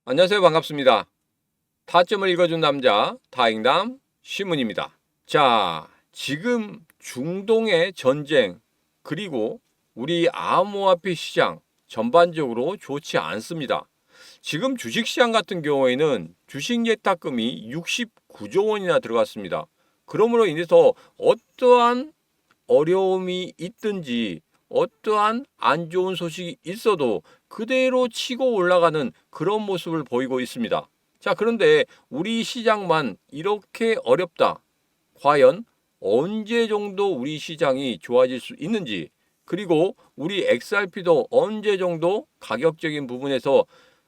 안녕하세요. 반갑습니다. 타점을 읽어준 남자 타익남 신문입니다. 자, 지금 중동의 전쟁 그리고 우리 암호화폐 시장 전반적으로 좋지 않습니다. 지금 주식시장 같은 경우에는 주식 예탁금이 69조 원이나 들어갔습니다. 그러므로 인해서 어떠한 어려움이 있든지 어떠한 안 좋은 소식이 있어도 그대로 치고 올라가는 그런 모습을 보이고 있습니다. 자, 그런데 우리 시장만 이렇게 어렵다. 과연 언제 정도 우리 시장이 좋아질 수 있는지, 그리고 우리 XRP도 언제 정도 가격적인 부분에서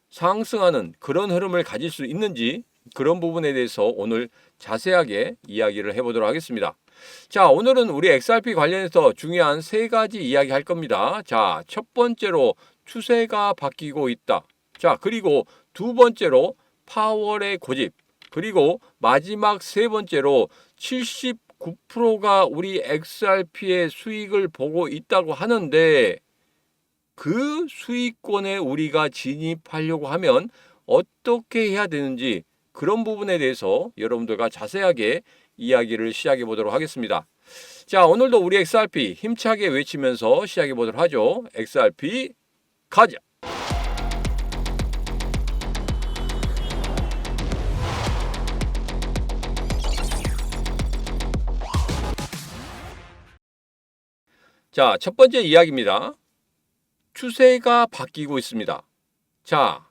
상승하는 그런 흐름을 가질 수 있는지, 그런 부분에 대해서 오늘 자세하게 이야기를 해보도록 하겠습니다. 자, 오늘은 우리 XRP 관련해서 중요한 세 가지 이야기 할 겁니다. 자, 첫 번째로 추세가 바뀌고 있다. 자, 그리고 두 번째로 파월의 고집. 그리고 마지막 세 번째로 79%가 우리 XRP의 수익을 보고 있다고 하는데 그 수익권에 우리가 진입하려고 하면 어떻게 해야 되는지 그런 부분에 대해서 여러분들과 자세하게 이야기를 시작해 보도록 하겠습니다. 자, 오늘도 우리 XRP 힘차게 외치면서 시작해 보도록 하죠. XRP 가자! 자, 첫 번째 이야기입니다. 추세가 바뀌고 있습니다. 자,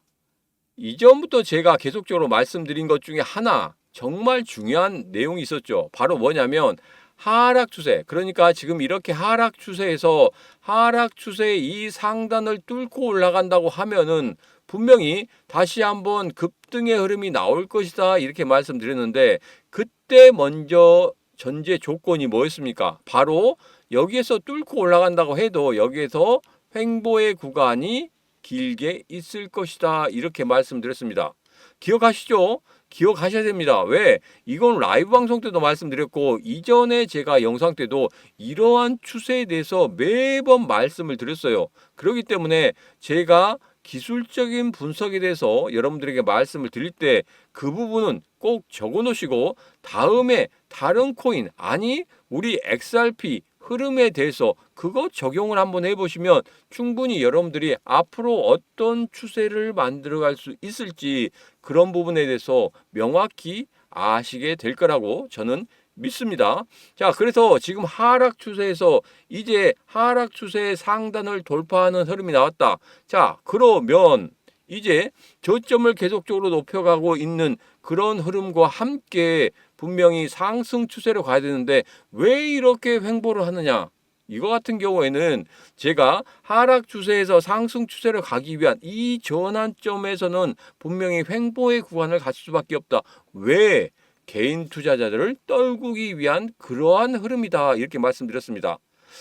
이전부터 제가 계속적으로 말씀드린 것 중에 하나 정말 중요한 내용이 있었죠. 바로 뭐냐면 하락 추세. 그러니까 지금 이렇게 하락 추세에서 하락 추세의 이 상단을 뚫고 올라간다고 하면은 분명히 다시 한번 급등의 흐름이 나올 것이다. 이렇게 말씀드렸는데 그때 먼저 전제 조건이 뭐였습니까? 바로 여기에서 뚫고 올라간다고 해도 여기에서 횡보의 구간이 길게 있을 것이다. 이렇게 말씀드렸습니다. 기억하시죠? 기억하셔야 됩니다. 왜? 이건 라이브 방송 때도 말씀드렸고 이전에 제가 영상 때도 이러한 추세에 대해서 매번 말씀을 드렸어요. 그렇기 때문에 제가 기술적인 분석에 대해서 여러분들에게 말씀을 드릴 때 그 부분은 꼭 적어 놓으시고 다음에 다른 코인, 아니 우리 XRP 흐름에 대해서 그거 적용을 한번 해보시면 충분히 여러분들이 앞으로 어떤 추세를 만들어갈 수 있을지 그런 부분에 대해서 명확히 아시게 될 거라고 저는 믿습니다. 자, 그래서 지금 하락 추세에서 이제 하락 추세의 상단을 돌파하는 흐름이 나왔다. 자, 그러면 이제 저점을 계속적으로 높여가고 있는 그런 흐름과 함께 분명히 상승 추세로 가야 되는데 왜 이렇게 횡보를 하느냐? 이거 같은 경우에는 제가 하락 추세에서 상승 추세로 가기 위한 이 전환점에서는 분명히 횡보의 구간을 가질 수밖에 없다. 왜? 개인 투자자들을 떨구기 위한 그러한 흐름이다. 이렇게 말씀드렸습니다.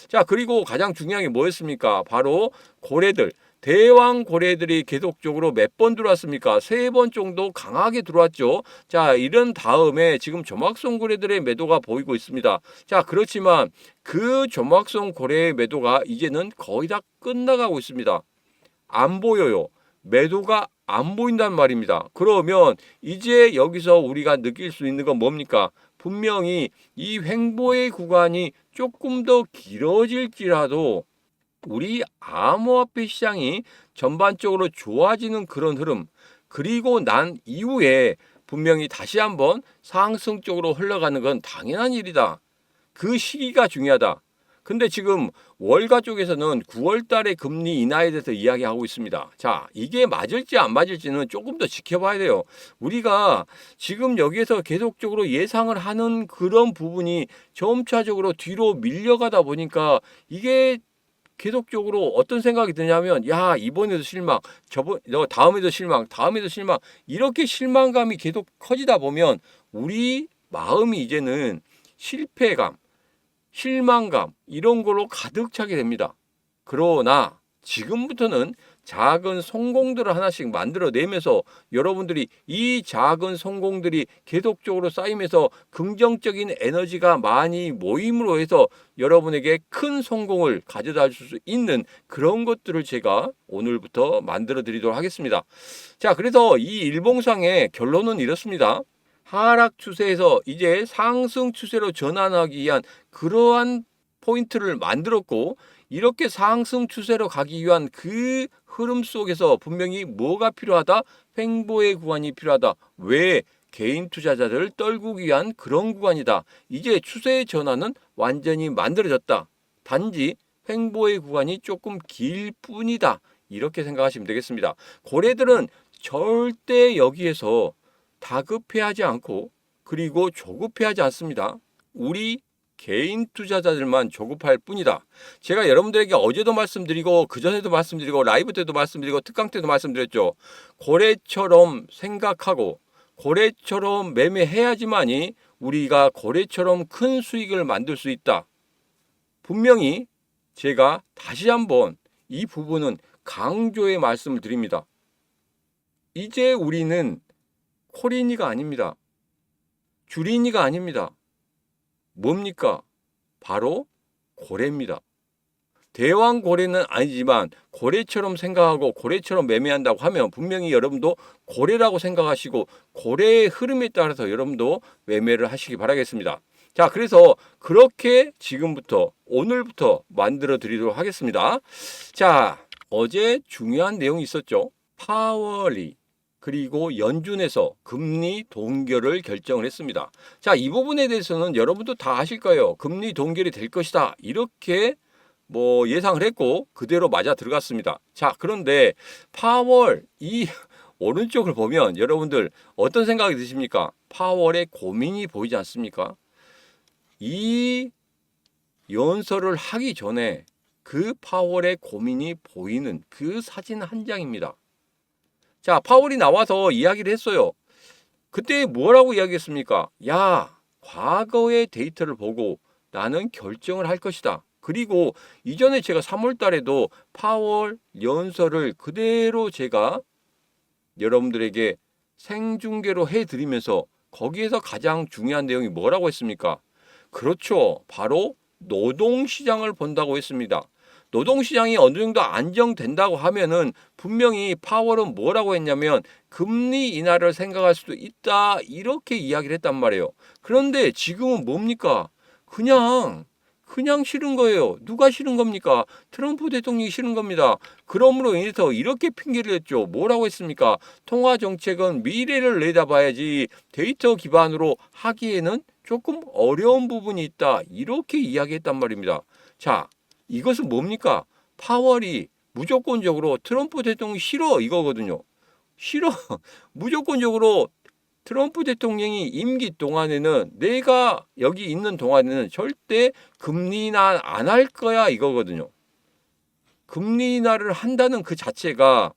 자, 그리고 가장 중요한 게 뭐였습니까? 바로 고래들. 대왕 고래들이 계속적으로 몇 번 들어왔습니까? 세 번 정도 강하게 들어왔죠. 자, 이런 다음에 지금 조막성 고래들의 매도가 보이고 있습니다. 자, 그렇지만 그 조막성 고래의 매도가 이제는 거의 다 끝나가고 있습니다. 안 보여요. 매도가 안 보인단 말입니다. 그러면 이제 여기서 우리가 느낄 수 있는 건 뭡니까? 분명히 이 횡보의 구간이 조금 더 길어질지라도 우리 암호화폐 시장이 전반적으로 좋아지는 그런 흐름, 그리고 난 이후에 분명히 다시 한번 상승 쪽으로 흘러가는 건 당연한 일이다. 그 시기가 중요하다. 근데 지금 월가 쪽에서는 9월 달에 금리 인하에 대해서 이야기하고 있습니다. 자, 이게 맞을지 안 맞을지는 조금 더 지켜봐야 돼요. 우리가 지금 여기에서 계속적으로 예상을 하는 그런 부분이 점차적으로 뒤로 밀려가다 보니까 이게 계속적으로 어떤 생각이 드냐면 야, 이번에도 실망, 다음에도 실망, 다음에도 실망, 이렇게 실망감이 계속 커지다 보면 우리 마음이 이제는 실패감, 실망감 이런 걸로 가득 차게 됩니다. 그러나 지금부터는 작은 성공들을 하나씩 만들어내면서 여러분들이 이 작은 성공들이 계속적으로 쌓이면서 긍정적인 에너지가 많이 모임으로 해서 여러분에게 큰 성공을 가져다 줄 수 있는 그런 것들을 제가 오늘부터 만들어 드리도록 하겠습니다. 자, 그래서 이 일봉상의 결론은 이렇습니다. 하락 추세에서 이제 상승 추세로 전환하기 위한 그러한 포인트를 만들었고, 이렇게 상승 추세로 가기 위한 그 흐름 속에서 분명히 뭐가 필요하다? 횡보의 구간이 필요하다. 왜? 개인 투자자들을 떨구기 위한 그런 구간이다. 이제 추세의 전환은 완전히 만들어졌다. 단지 횡보의 구간이 조금 길 뿐이다. 이렇게 생각하시면 되겠습니다. 고래들은 절대 여기에서 다급해하지 않고 그리고 조급해하지 않습니다. 우리 개인 투자자들만 조급할 뿐이다. 제가 여러분들에게 어제도 말씀드리고 그전에도 말씀드리고 라이브 때도 말씀드리고 특강 때도 말씀드렸죠. 고래처럼 생각하고 고래처럼 매매해야지만이 우리가 고래처럼 큰 수익을 만들 수 있다. 분명히 제가 다시 한번 이 부분은 강조의 말씀을 드립니다. 이제 우리는 코린이가 아닙니다. 주린이가 아닙니다. 뭡니까? 바로 고래입니다. 대왕 고래는 아니지만 고래처럼 생각하고 고래처럼 매매한다고 하면 분명히 여러분도 고래라고 생각하시고 고래의 흐름에 따라서 여러분도 매매를 하시기 바라겠습니다. 자, 그래서 그렇게 지금부터 오늘부터 만들어 드리도록 하겠습니다. 자, 어제 중요한 내용이 있었죠. 파월이 그리고 연준에서 금리 동결을 결정을 했습니다. 자, 이 부분에 대해서는 여러분도 다 아실 거예요. 금리 동결이 될 것이다. 이렇게 예상을 했고 그대로 맞아 들어갔습니다. 자, 그런데 파월 이 오른쪽을 보면 여러분들 어떤 생각이 드십니까? 파월의 고민이 보이지 않습니까? 이 연설을 하기 전에 그 파월의 고민이 보이는 그 사진 한 장입니다. 자, 파월이 나와서 이야기를 했어요. 그때 뭐라고 이야기했습니까? 야, 과거의 데이터를 보고 나는 결정을 할 것이다. 그리고 이전에 제가 3월 달에도 파월 연설을 그대로 제가 여러분들에게 생중계로 해드리면서 거기에서 가장 중요한 내용이 뭐라고 했습니까? 그렇죠. 바로 노동시장을 본다고 했습니다. 노동시장이 어느 정도 안정된다고 하면은 분명히 파월은 뭐라고 했냐면 금리 인하를 생각할 수도 있다. 이렇게 이야기를 했단 말이에요. 그런데 지금은 뭡니까? 그냥 싫은 거예요. 누가 싫은 겁니까? 트럼프 대통령이 싫은 겁니다. 그러므로 인해서 이렇게 핑계를 냈죠. 뭐라고 했습니까? 통화 정책은 미래를 내다봐야지 데이터 기반으로 하기에는 조금 어려운 부분이 있다. 이렇게 이야기했단 말입니다. 자, 이것은 뭡니까? 파월이 무조건적으로 트럼프 대통령이 싫어 이거거든요. 싫어. 무조건적으로 트럼프 대통령이 임기 동안에는 내가 여기 있는 동안에는 절대 금리 인하 안 할 거야 이거거든요. 금리 인하를 한다는 그 자체가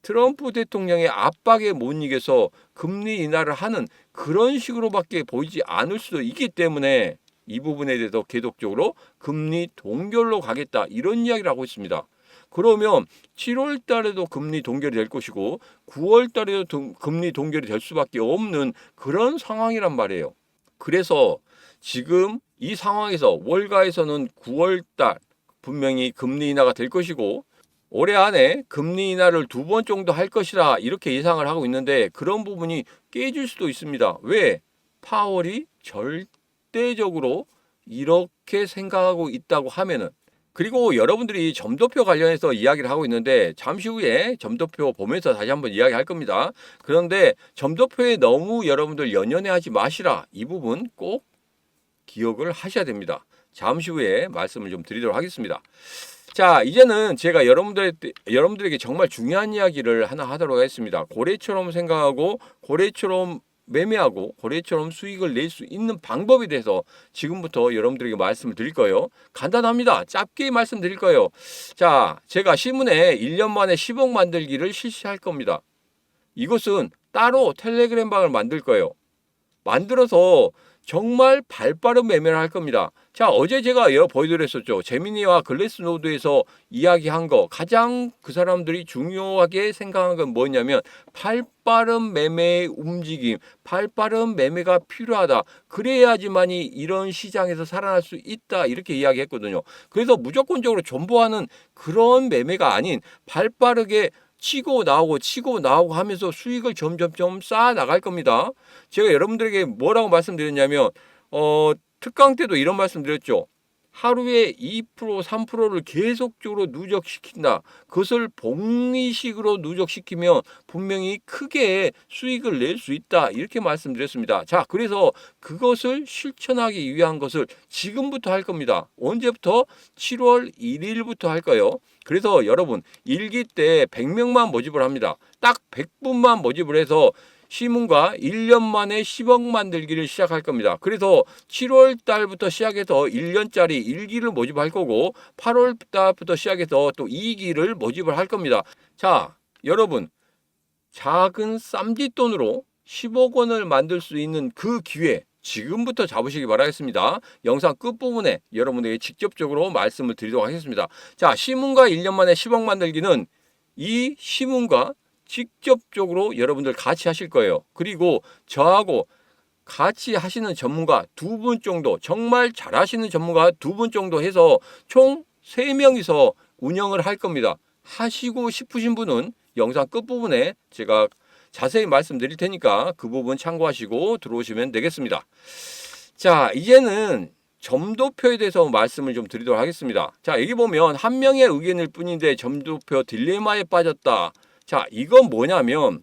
트럼프 대통령의 압박에 못 이겨서 금리 인하를 하는 그런 식으로밖에 보이지 않을 수도 있기 때문에 이 부분에 대해서 계속적으로 금리 동결로 가겠다 이런 이야기를 하고 있습니다. 그러면 7월 달에도 금리 동결이 될 것이고 9월 달에도 금리 동결이 될 수밖에 없는 그런 상황이란 말이에요. 그래서 지금 이 상황에서 월가에서는 9월 달 분명히 금리 인하가 될 것이고 올해 안에 금리 인하를 2번 정도 할 것이라 이렇게 예상을 하고 있는데 그런 부분이 깨질 수도 있습니다. 왜? 파월이 절대적으로 이렇게 생각하고 있다고 하면은 그리고 여러분들이 점도표 관련해서 이야기를 하고 있는데 잠시 후에 점도표 보면서 다시 한번 이야기할 겁니다. 그런데 점도표에 너무 여러분들 연연해하지 마시라. 이 부분 꼭 기억을 하셔야 됩니다. 잠시 후에 말씀을 좀 드리도록 하겠습니다. 자, 이제는 제가 여러분들에게 정말 중요한 이야기를 하나 하도록 하겠습니다. 고래처럼 생각하고 고래처럼 매매하고 고래처럼 수익을 낼 수 있는 방법에 대해서 지금부터 여러분들에게 말씀을 드릴 거예요. 간단합니다. 짧게 말씀드릴 거예요. 자, 제가 시문에 1년 만에 10억 만들기를 실시할 겁니다. 이것은 따로 텔레그램 방을 만들 거예요. 만들어서 정말 발빠른 매매를 할 겁니다. 자, 어제 제가 보여드렸었죠. 제미니와 글래스노드에서 이야기한 거 가장 그 사람들이 중요하게 생각한 건 뭐냐면 발빠른 매매의 움직임, 발빠른 매매가 필요하다. 그래야지만이 이런 시장에서 살아날 수 있다. 이렇게 이야기했거든요. 그래서 무조건적으로 존버하는 그런 매매가 아닌 발빠르게 치고 나오고 하면서 수익을 점점점 쌓아 나갈 겁니다. 제가 여러분들에게 뭐라고 말씀드렸냐면 특강 때도 이런 말씀 드렸죠. 하루에 2%, 3%를 계속적으로 누적시킨다. 그것을 복리식으로 누적시키면 분명히 크게 수익을 낼 수 있다. 이렇게 말씀드렸습니다. 자, 그래서 그것을 실천하기 위한 것을 지금부터 할 겁니다. 언제부터? 7월 1일부터 할 거예요. 그래서 여러분 일기 때 100명만 모집을 합니다. 딱 100분만 모집을 해서 시문과 1년 만에 10억 만들기를 시작할 겁니다. 그래서 7월 달부터 시작해서 1년짜리 1기를 모집할 거고 8월 달부터 시작해서 또 2기를 모집을 할 겁니다. 자, 여러분 작은 쌈짓돈으로 10억 원을 만들 수 있는 그 기회 지금부터 잡으시기 바라겠습니다. 영상 끝부분에 여러분에게 직접적으로 말씀을 드리도록 하겠습니다. 자, 시문과 1년 만에 10억 만들기는 이 시문과 직접적으로 여러분들 같이 하실 거예요. 그리고 저하고 같이 하시는 전문가 2분 정도, 정말 잘하시는 전문가 2분 정도 해서 총 3명이서 운영을 할 겁니다. 하시고 싶으신 분은 영상 끝부분에 제가 자세히 말씀드릴 테니까 그 부분 참고하시고 들어오시면 되겠습니다. 자, 이제는 점도표에 대해서 말씀을 좀 드리도록 하겠습니다. 자, 여기 보면 한 명의 의견일 뿐인데 점도표 딜레마에 빠졌다. 자, 이건 뭐냐면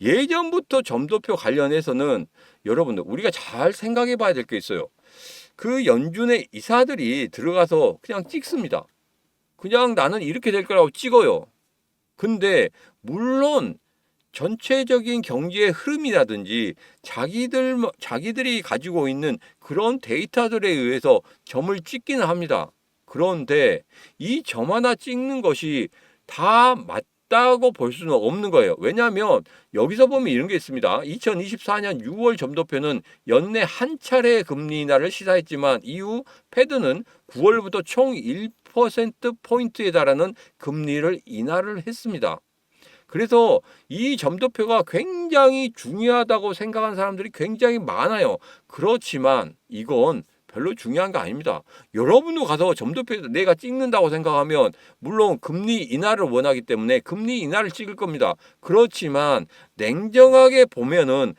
예전부터 점도표 관련해서는 여러분들 우리가 잘 생각해 봐야 될 게 있어요. 그 연준의 이사들이 들어가서 그냥 찍습니다. 그냥 나는 이렇게 될 거라고 찍어요. 근데 물론 전체적인 경제의 흐름이라든지 자기들이 가지고 있는 그런 데이터들에 의해서 점을 찍기는 합니다. 그런데 이 점 하나 찍는 것이 다 맞다고 볼 수는 없는 거예요. 왜냐하면 여기서 보면 이런 게 있습니다. 2024년 6월 점도표는 연내 한 차례 금리 인하를 시사했지만 이후 패드는 9월부터 총 1%포인트에 달하는 금리를 인하를 했습니다. 그래서 이 점도표가 굉장히 중요하다고 생각하는 사람들이 굉장히 많아요. 그렇지만 이건 별로 중요한 거 아닙니다. 여러분도 가서 점도표에서 내가 찍는다고 생각하면 물론 금리 인하를 원하기 때문에 금리 인하를 찍을 겁니다. 그렇지만 냉정하게 보면은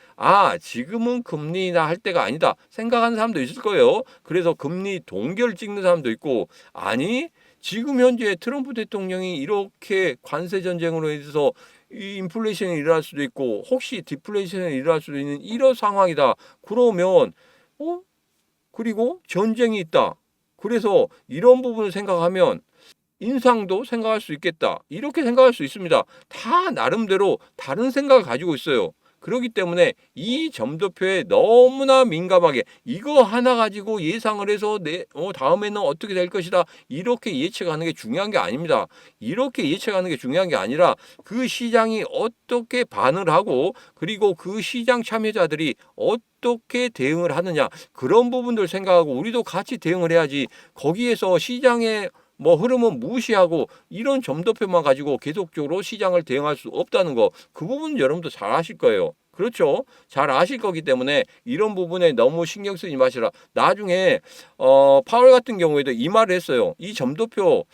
지금은 금리 인하 할 때가 아니다 생각하는 사람도 있을 거예요. 그래서 금리 동결 찍는 사람도 있고 아니 지금 현재 트럼프 대통령이 이렇게 관세 전쟁으로 인해서 이 인플레이션이 일어날 수도 있고 혹시 디플레이션이 일어날 수도 있는 이런 상황이다. 그러면 그리고 전쟁이 있다. 그래서 이런 부분을 생각하면 인상도 생각할 수 있겠다. 이렇게 생각할 수 있습니다. 다 나름대로 다른 생각을 가지고 있어요. 그렇기 때문에 이 점도표에 너무나 민감하게 이거 하나 가지고 예상을 해서 다음에는 어떻게 될 것이다. 이렇게 예측하는 게 중요한 게 아닙니다. 이렇게 예측하는 게 중요한 게 아니라 그 시장이 어떻게 반응을 하고 그리고 그 시장 참여자들이 어떻게 대응을 하느냐. 그런 부분들 생각하고 우리도 같이 대응을 해야지 거기에서 시장의 흐름은 무시하고 이런 점도표만 가지고 계속적으로 시장을 대응할 수 없다는 거 그 부분 여러분도 잘 아실 거예요. 그렇죠? 잘 아실 거기 때문에 이런 부분에 너무 신경 쓰지 마시라. 나중에 파월 같은 경우에도 이 말을 했어요. 이 점도표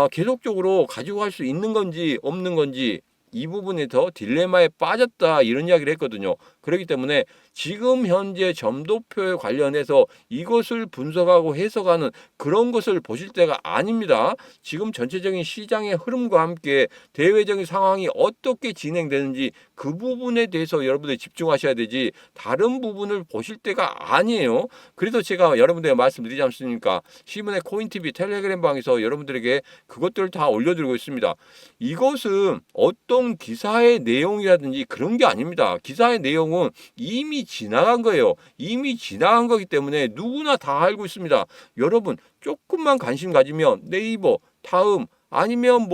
계속적으로 가지고 갈 수 있는 건지 없는 건지 이 부분에 더 딜레마에 빠졌다 이런 이야기를 했거든요. 그렇기 때문에 지금 현재 점도표에 관련해서 이것을 분석하고 해석하는 그런 것을 보실 때가 아닙니다. 지금 전체적인 시장의 흐름과 함께 대외적인 상황이 어떻게 진행되는지 그 부분에 대해서 여러분들이 집중하셔야 되지 다른 부분을 보실 때가 아니에요. 그래서 제가 여러분들에게 말씀드리지 않습니까? 시문의 코인TV 텔레그램 방에서 여러분들에게 그것들을 다 올려드리고 있습니다. 이것은 어떤 기사의 내용이라든지 그런 게 아닙니다. 기사의 내용은 이미 지나간 거예요. 이미 지나간 거기 때문에 누구나 다 알고 있습니다. 여러분 조금만 관심 가지면 네이버, 다음 아니면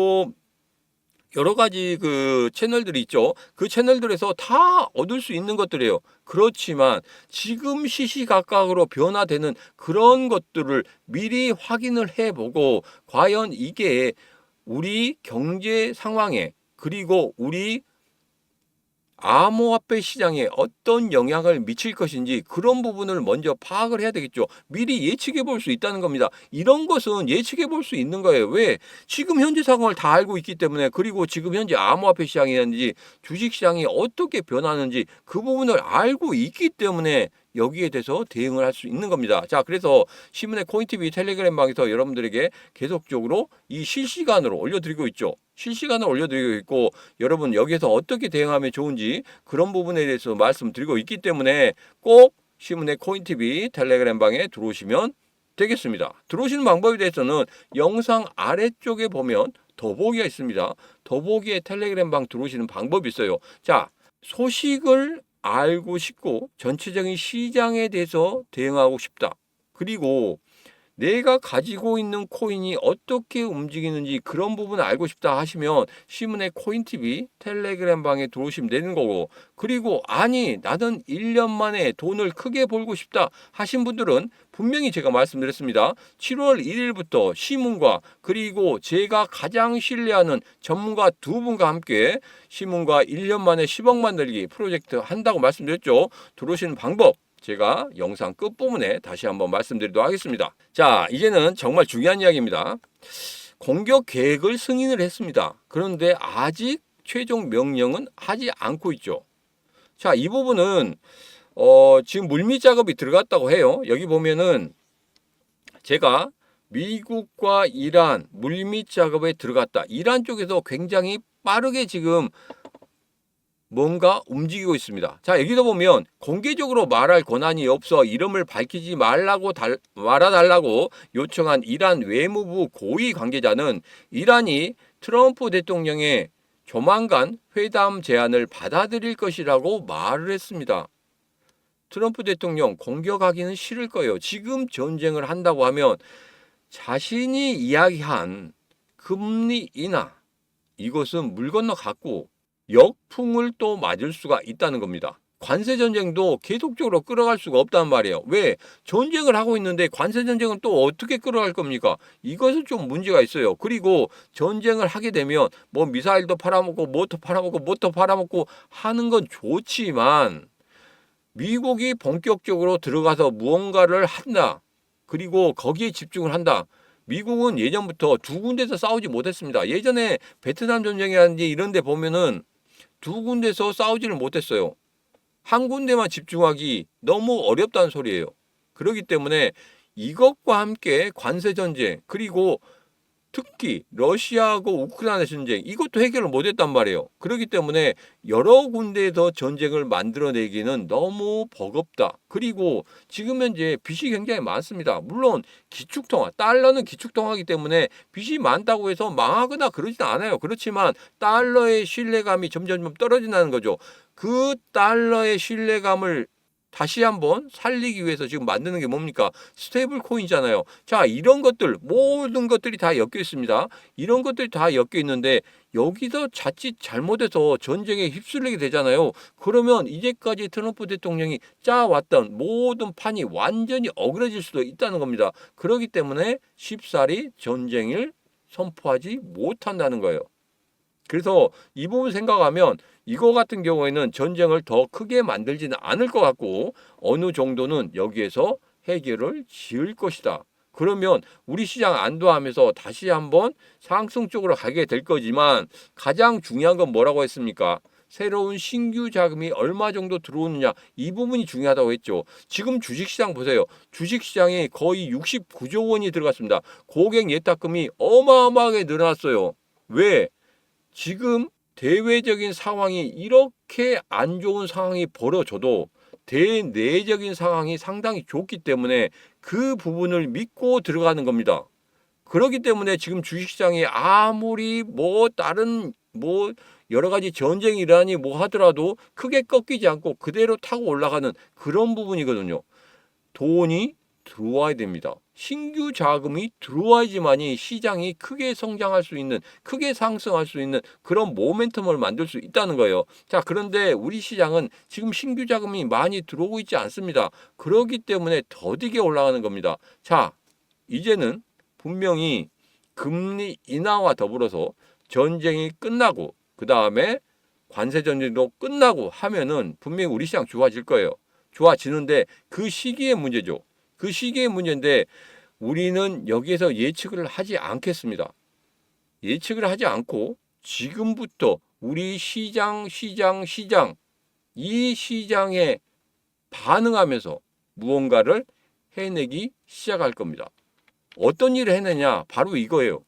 여러 가지 그 채널들이 있죠. 그 채널들에서 다 얻을 수 있는 것들이에요. 그렇지만 지금 시시각각으로 변화되는 그런 것들을 미리 확인을 해보고 과연 이게 우리 경제 상황에 그리고 우리 암호화폐 시장에 어떤 영향을 미칠 것인지 그런 부분을 먼저 파악을 해야 되겠죠. 미리 예측해 볼 수 있다는 겁니다. 이런 것은 예측해 볼 수 있는 거예요. 왜? 지금 현재 상황을 다 알고 있기 때문에 그리고 지금 현재 암호화폐 시장이라든지 주식 시장이 어떻게 변하는지 그 부분을 알고 있기 때문에 여기에 대해서 대응을 할 수 있는 겁니다. 자, 그래서 신문의 코인TV 텔레그램 방에서 여러분들에게 계속적으로 이 실시간으로 올려드리고 있죠. 실시간으로 올려드리고 있고 여러분 여기에서 어떻게 대응하면 좋은지 그런 부분에 대해서 말씀드리고 있기 때문에 꼭 신문의 코인TV 텔레그램 방에 들어오시면 되겠습니다. 들어오시는 방법에 대해서는 영상 아래쪽에 보면 더보기가 있습니다. 더보기에 텔레그램 방 들어오시는 방법이 있어요. 자, 소식을 알고 싶고 전체적인 시장에 대해서 대응하고 싶다. 그리고 내가 가지고 있는 코인이 어떻게 움직이는지 그런 부분을 알고 싶다 하시면 신문의 코인TV 텔레그램 방에 들어오시면 되는 거고 그리고 아니 나는 1년 만에 돈을 크게 벌고 싶다 하신 분들은 분명히 제가 말씀드렸습니다. 7월 1일부터 신문과 그리고 제가 가장 신뢰하는 전문가 두 분과 함께 신문과 1년 만에 10억 만들기 프로젝트 한다고 말씀드렸죠. 들어오시는 방법 제가 영상 끝부분에 다시 한번 말씀드리도록 하겠습니다. 자, 이제는 정말 중요한 이야기입니다. 공격 계획을 승인을 했습니다. 그런데 아직 최종 명령은 하지 않고 있죠. 자, 이 부분은 지금 물밑 작업이 들어갔다고 해요. 여기 보면은 제가 미국과 이란 물밑 작업에 들어갔다. 이란 쪽에서 굉장히 빠르게 지금 뭔가 움직이고 있습니다. 자, 여기도 보면 공개적으로 말할 권한이 없어 이름을 밝히지 말라고 말아달라고 요청한 이란 외무부 고위 관계자는 이란이 트럼프 대통령의 조만간 회담 제안을 받아들일 것이라고 말을 했습니다. 트럼프 대통령 공격하기는 싫을 거예요. 지금 전쟁을 한다고 하면 자신이 이야기한 금리 인하 이것은 물 건너 갔고 역풍을 또 맞을 수가 있다는 겁니다. 관세 전쟁도 계속적으로 끌어갈 수가 없단 말이에요. 왜? 전쟁을 하고 있는데 관세 전쟁은 또 어떻게 끌어갈 겁니까? 이것은 좀 문제가 있어요. 그리고 전쟁을 하게 되면 뭐 미사일도 팔아먹고 뭐도 팔아먹고 하는 건 좋지만 미국이 본격적으로 들어가서 무언가를 한다. 그리고 거기에 집중을 한다. 미국은 예전부터 두 군데서 싸우지 못했습니다. 예전에 베트남 전쟁이라든지 이런 데 보면은 두 군데서 싸우지를 못했어요. 한 군데만 집중하기 너무 어렵다는 소리예요. 그렇기 때문에 이것과 함께 관세 전쟁 그리고 특히 러시아하고 우크라이나 전쟁 이것도 해결을 못했단 말이에요. 그렇기 때문에 여러 군데에서 전쟁을 만들어내기는 너무 버겁다. 그리고 지금 현재 빚이 굉장히 많습니다. 물론 기축통화, 달러는 기축통화이기 때문에 빚이 많다고 해서 망하거나 그러진 않아요. 그렇지만 달러의 신뢰감이 점점 떨어진다는 거죠. 그 달러의 신뢰감을 다시 한번 살리기 위해서 지금 만드는 게 뭡니까? 스테이블 코인이잖아요. 자, 이런 것들 모든 것들이 다 엮여 있습니다. 이런 것들이 다 엮여 있는데 여기서 자칫 잘못해서 전쟁에 휩쓸리게 되잖아요. 그러면 이제까지 트럼프 대통령이 짜왔던 모든 판이 완전히 어그러질 수도 있다는 겁니다. 그렇기 때문에 쉽사리 전쟁을 선포하지 못한다는 거예요. 그래서 이 부분 생각하면 이거 같은 경우에는 전쟁을 더 크게 만들지는 않을 것 같고 어느 정도는 여기에서 해결을 지을 것이다. 그러면 우리 시장 안도하면서 다시 한번 상승 쪽으로 가게 될 거지만 가장 중요한 건 뭐라고 했습니까? 새로운 신규 자금이 얼마 정도 들어오느냐 이 부분이 중요하다고 했죠. 지금 주식시장 보세요. 주식시장에 거의 69조 원이 들어갔습니다. 고객 예탁금이 어마어마하게 늘어났어요. 왜? 지금 대외적인 상황이 이렇게 안 좋은 상황이 벌어져도 대내적인 상황이 상당히 좋기 때문에 그 부분을 믿고 들어가는 겁니다. 그렇기 때문에 지금 주식시장이 아무리 다른 여러 가지 전쟁이 일어나니 하더라도 크게 꺾이지 않고 그대로 타고 올라가는 그런 부분이거든요. 돈이 들어와야 됩니다. 신규 자금이 들어와야지만이 시장이 크게 성장할 수 있는, 크게 상승할 수 있는 그런 모멘텀을 만들 수 있다는 거예요. 자, 그런데 우리 시장은 지금 신규 자금이 많이 들어오고 있지 않습니다. 그렇기 때문에 더디게 올라가는 겁니다. 자, 이제는 분명히 금리 인하와 더불어서 전쟁이 끝나고 그 다음에 관세 전쟁도 끝나고 하면은 분명히 우리 시장 좋아질 거예요. 좋아지는데 그 시기의 문제죠. 그 시기의 문제인데 우리는 여기에서 예측을 하지 않겠습니다. 예측을 하지 않고 지금부터 우리 시장 이 시장에 반응하면서 무언가를 해내기 시작할 겁니다. 어떤 일을 해내냐? 바로 이거예요.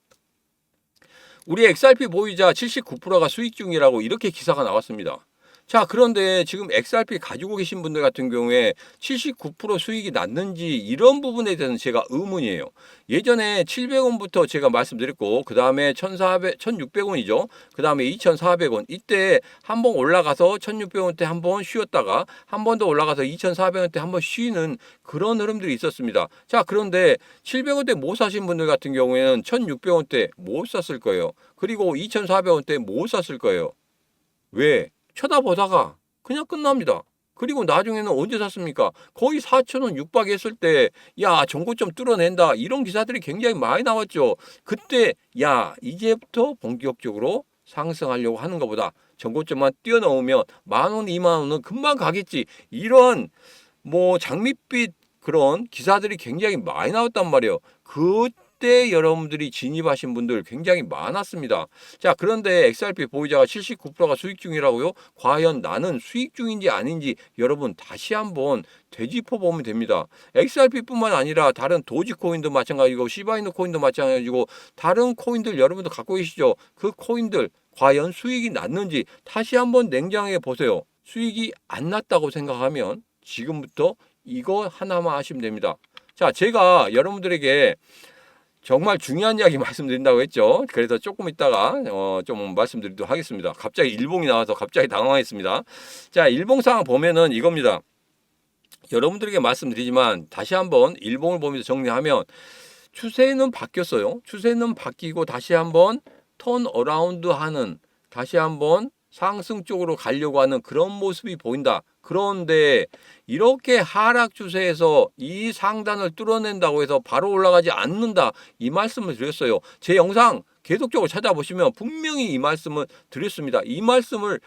우리 XRP 보유자 79%가 수익 중이라고 이렇게 기사가 나왔습니다. 자, 그런데 지금 XRP 가지고 계신 분들 같은 경우에 79% 수익이 났는지 이런 부분에 대해서는 제가 의문이에요. 예전에 700원부터 제가 말씀드렸고 그 다음에 1600원이죠. 그 다음에 2400원 이때 한번 올라가서 1600원대 한번 쉬었다가 한 번 더 올라가서 2400원대 한번 쉬는 그런 흐름들이 있었습니다. 자, 그런데 700원대 못 사신 분들 같은 경우에는 1600원대 못 샀을 거예요. 그리고 2400원대 못 샀을 거예요. 왜? 쳐다보다가 그냥 끝납니다. 그리고 나중에는 언제 샀습니까? 거의 4,000원 육박했을 때, 야, 전고점 뚫어낸다. 이런 기사들이 굉장히 많이 나왔죠. 그때, 야, 이제부터 본격적으로 상승하려고 하는 것보다 전고점만 뛰어넘으면 10,000원, 20,000원은 금방 가겠지. 이런 장밋빛 그런 기사들이 굉장히 많이 나왔단 말이에요. 그때 여러분들이 진입하신 분들 굉장히 많았습니다. 자, 그런데 XRP 보유자가 79%가 수익 중이라고요? 과연 나는 수익 중인지 아닌지 여러분 다시 한번 되짚어 보면 됩니다. XRP뿐만 아니라 다른 도지코인도 마찬가지고 시바이누 코인도 마찬가지고 다른 코인들 여러분도 갖고 계시죠? 그 코인들 과연 수익이 났는지 다시 한번 냉정하게 보세요. 수익이 안 났다고 생각하면 지금부터 이거 하나만 하시면 됩니다. 자, 제가 여러분들에게 정말 중요한 이야기 말씀드린다고 했죠. 그래서 조금 있다가 좀 말씀드리도록 하겠습니다. 갑자기 일봉이 나와서 갑자기 당황했습니다. 자, 일봉 상황 보면은 이겁니다. 여러분들에게 말씀드리지만 다시 한번 일봉을 보면서 정리하면 추세는 바뀌었어요. 추세는 바뀌고 다시 한번 턴 어라운드 하는, 다시 한번 상승 쪽으로 가려고 하는 그런 모습이 보인다. 그런데 이렇게 하락 추세에서 이 상단을 뚫어낸다고 해서 바로 올라가지 않는다. 이 말씀을 드렸어요. 제 영상 계속적으로 찾아보시면 분명히 이 말씀을 드렸습니다. 이 말씀을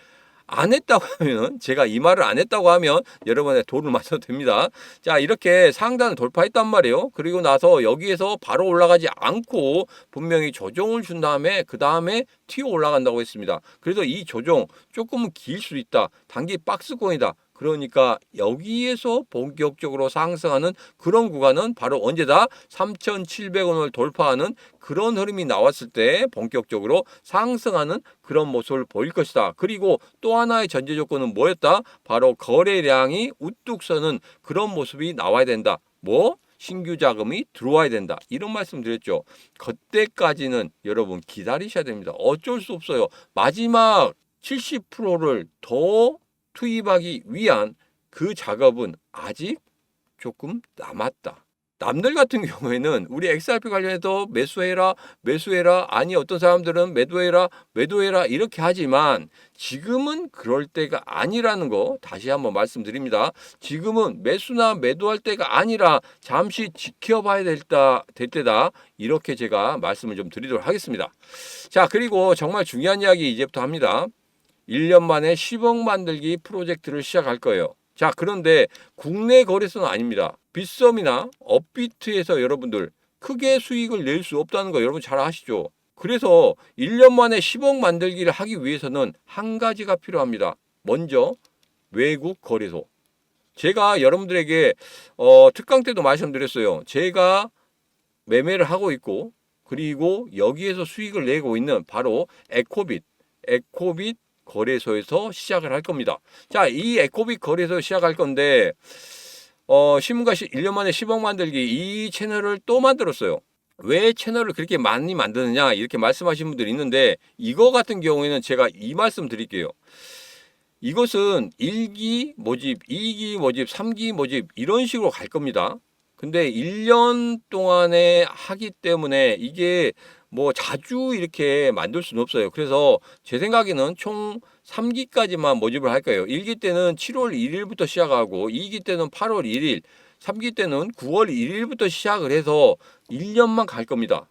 안 했다고 하면, 제가 이 말을 안 했다고 하면 여러분의 도를 맞춰도 됩니다. 자, 이렇게 상단을 돌파했단 말이에요. 그리고 나서 여기에서 바로 올라가지 않고 분명히 조정을 준 다음에 그 다음에 튀어 올라간다고 했습니다. 그래서 이 조정 조금은 길 수 있다. 단기 박스권이다. 그러니까 여기에서 본격적으로 상승하는 그런 구간은 바로 언제다? 3,700원을 돌파하는 그런 흐름이 나왔을 때 본격적으로 상승하는 그런 모습을 보일 것이다. 그리고 또 하나의 전제 조건은 뭐였다? 바로 거래량이 우뚝 서는 그런 모습이 나와야 된다. 신규 자금이 들어와야 된다. 이런 말씀 드렸죠. 그때까지는 여러분 기다리셔야 됩니다. 어쩔 수 없어요. 마지막 70%를 더 투입하기 위한 그 작업은 아직 조금 남았다. 남들 같은 경우에는 우리 XRP 관련해서 매수해라, 아니 어떤 사람들은 매도해라 이렇게 하지만 지금은 그럴 때가 아니라는 거 다시 한번 말씀드립니다. 지금은 매수나 매도할 때가 아니라 잠시 지켜봐야 될 때다. 이렇게 제가 말씀을 좀 드리도록 하겠습니다. 자, 그리고 정말 중요한 이야기 이제부터 합니다. 1년 만에 10억 만들기 프로젝트를 시작할 거예요. 자, 그런데 국내 거래소는 아닙니다. 빗썸이나 업비트에서 여러분들 크게 수익을 낼 수 없다는 거 여러분 잘 아시죠? 그래서 1년 만에 10억 만들기를 하기 위해서는 한 가지가 필요합니다. 먼저 외국 거래소. 제가 여러분들에게 특강 때도 말씀드렸어요. 제가 매매를 하고 있고 그리고 여기에서 수익을 내고 있는 바로 에코빗 거래소에서 시작을 할 겁니다. 자, 이 에코빗 거래소 시작할 건데 신문가시 1년 만에 10억 만들기 이 채널을 또 만들었어요. 왜 채널을 그렇게 많이 만드느냐 이렇게 말씀하시는 분들이 있는데 이거 같은 경우에는 제가 이 말씀 드릴게요. 이것은 1기 모집, 2기 모집, 3기 모집 이런 식으로 갈 겁니다. 근데 1년 동안에 하기 때문에 이게 뭐 자주 이렇게 만들 수는 없어요. 그래서 제 생각에는 총 3기까지만 모집을 할 거예요. 1기 때는 7월 1일부터 시작하고 2기 때는 8월 1일, 3기 때는 9월 1일부터 시작을 해서 1년만 갈 겁니다.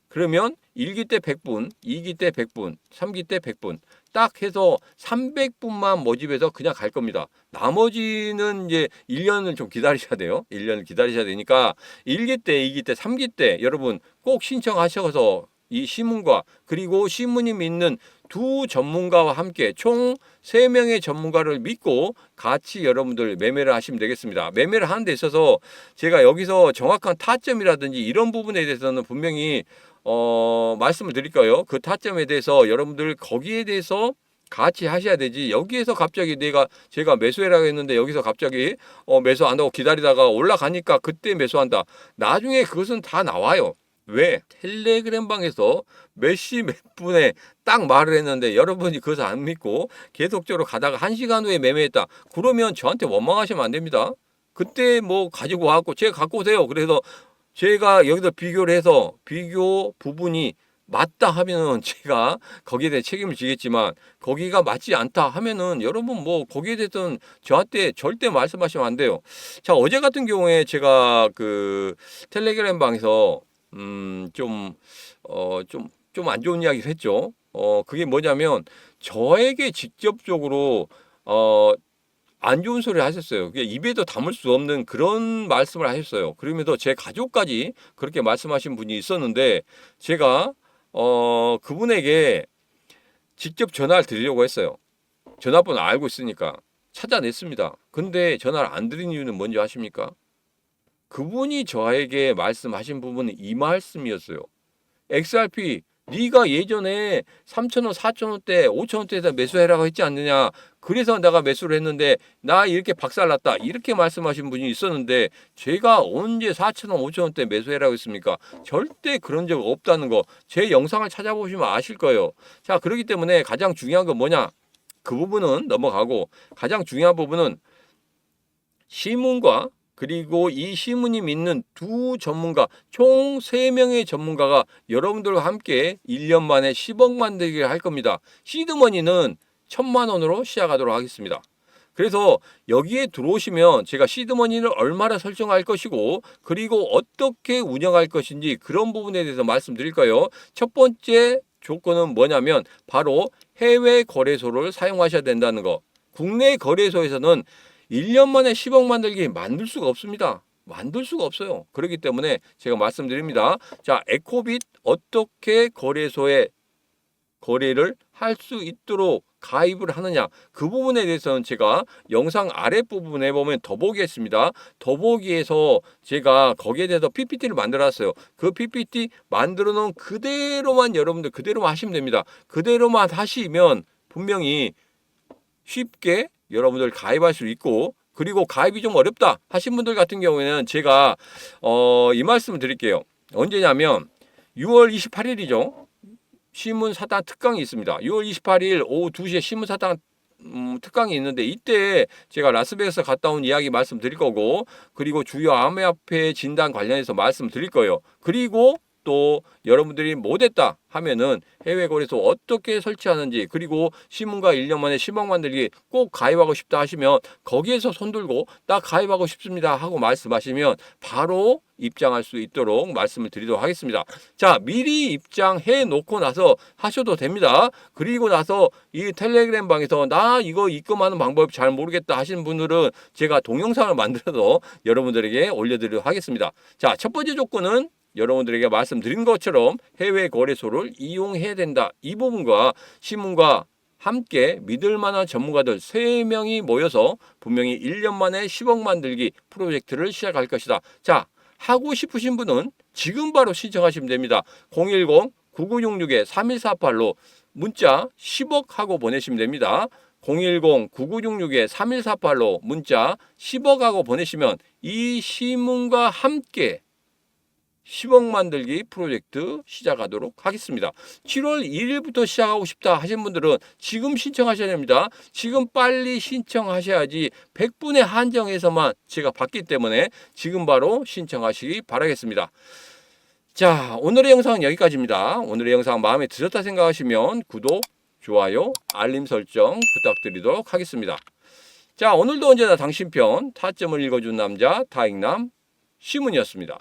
그러면 1기 때 100분, 2기 때 100분, 3기 때 100분 딱 해서 300분만 모집해서 그냥 갈 겁니다. 나머지는 이제 1년을 좀 기다리셔야 돼요. 1년을 기다리셔야 되니까 1기 때, 2기 때, 3기 때 여러분 꼭 신청하셔서 이 시문과 그리고 시문이 믿는 두 전문가와 함께 총 3명의 전문가를 믿고 같이 여러분들 매매를 하시면 되겠습니다. 매매를 하는 데 있어서 제가 여기서 정확한 타점이라든지 이런 부분에 대해서는 분명히 말씀을 드릴까요? 그 타점에 대해서 여러분들 거기에 대해서 같이 하셔야 되지. 여기에서 갑자기 제가 매수해라고 했는데 여기서 갑자기 매수 안 하고 기다리다가 올라가니까 그때 매수한다. 나중에 그것은 다 나와요. 왜? 텔레그램 방에서 몇 시 몇 분에 딱 말을 했는데 여러분이 그것을 안 믿고 계속적으로 가다가 1시간 후에 매매했다. 그러면 저한테 원망하시면 안 됩니다. 그때 뭐 가지고 와갖고 제가 갖고 오세요. 그래서 제가 여기서 비교를 해서 비교 부분이 맞다 하면은 제가 거기에 대해 책임을 지겠지만 거기가 맞지 않다 하면은 여러분 뭐 거기에 대해서는 저한테 절대 말씀하시면 안 돼요. 자, 어제 같은 경우에 제가 그 텔레그램 방에서 좀 안 좋은 이야기를 했죠. 그게 뭐냐면 저에게 직접적으로 안 좋은 소리를 하셨어요. 그게 입에도 담을 수 없는 그런 말씀을 하셨어요. 그러면서 제 가족까지 그렇게 말씀하신 분이 있었는데 제가 그분에게 직접 전화를 드리려고 했어요. 전화번호 알고 있으니까 찾아냈습니다. 근데 전화를 안 드린 이유는 뭔지 아십니까? 그분이 저에게 말씀하신 부분은 이 말씀이었어요. XRP 네가 예전에 3,000원, 4,000원대, 5,000원대에다 매수해라고 했지 않느냐. 그래서 내가 매수를 했는데 나 이렇게 박살났다. 이렇게 말씀하신 분이 있었는데 제가 언제 4,000원, 5,000원대 매수해라고 했습니까? 절대 그런 적 없다는 거. 제 영상을 찾아보시면 아실 거예요. 자, 그렇기 때문에 가장 중요한 건 뭐냐? 그 부분은 넘어가고 가장 중요한 부분은 시문과 그리고 이 시문이 믿는 두 전문가, 총 3명의 전문가가 여러분들과 함께 1년 만에 10억 만들기를 할 겁니다. 시드머니는 1,000만 원으로 시작하도록 하겠습니다. 그래서 여기에 들어오시면 제가 시드머니를 얼마나 설정할 것이고 그리고 어떻게 운영할 것인지 그런 부분에 대해서 말씀드릴까요? 첫 번째 조건은 뭐냐면 바로 해외 거래소를 사용하셔야 된다는 거. 국내 거래소에서는 1년 만에 10억 만들 수가 없습니다. 만들 수가 없어요. 그렇기 때문에 제가 말씀드립니다. 자, 에코빗 어떻게 거래소에 거래를 할 수 있도록 가입을 하느냐 그 부분에 대해서는 제가 영상 아랫부분에 보면 더보기했습니다. 더보기에서 제가 거기에 대해서 PPT를 만들었어요. 그 PPT 만들어 놓은 그대로만 여러분들 그대로만 하시면 됩니다. 그대로만 하시면 분명히 쉽게 여러분들 가입할 수 있고 그리고 가입이 좀 어렵다 하신 분들 같은 경우에는 제가 이 말씀을 드릴게요. 언제냐면 6월 28일이죠. 신문사당 특강이 있습니다. 6월 28일 오후 2시에 신문사당 특강이 있는데 이때 제가 라스베가스 갔다 온 이야기 말씀드릴 거고 그리고 주요 암호화폐 진단 관련해서 말씀드릴 거예요. 그리고 또 여러분들이 못했다 하면은 해외 거래소 어떻게 설치하는지 그리고 시문과 1년 만에 10억 만들기 꼭 가입하고 싶다 하시면 거기에서 손들고 딱 가입하고 싶습니다 하고 말씀하시면 바로 입장할 수 있도록 말씀을 드리도록 하겠습니다. 자, 미리 입장해 놓고 나서 하셔도 됩니다. 그리고 나서 이 텔레그램 방에서 나 이거 입금하는 방법 잘 모르겠다 하시는 분들은 제가 동영상을 만들어서 여러분들에게 올려드리도록 하겠습니다. 자, 첫 번째 조건은 여러분들에게 말씀드린 것처럼 해외 거래소를 이용해야 된다. 이 부분과 신문과 함께 믿을 만한 전문가들 3명이 모여서 분명히 1년 만에 10억 만들기 프로젝트를 시작할 것이다. 자, 하고 싶으신 분은 지금 바로 신청하시면 됩니다. 010-9966-3148로 문자 10억 하고 보내시면 됩니다. 010-9966-3148로 문자 10억 하고 보내시면 이 신문과 함께 10억 만들기 프로젝트 시작하도록 하겠습니다. 7월 1일부터 시작하고 싶다 하신 분들은 지금 신청하셔야 됩니다. 지금 빨리 신청하셔야지 100분의 한정에서만 제가 받기 때문에 지금 바로 신청하시기 바라겠습니다. 자, 오늘의 영상은 여기까지입니다. 오늘의 영상 마음에 드셨다 생각하시면 구독, 좋아요, 알림 설정 부탁드리도록 하겠습니다. 자, 오늘도 언제나 당신 편 타점을 읽어준 남자 다익남 시문이었습니다.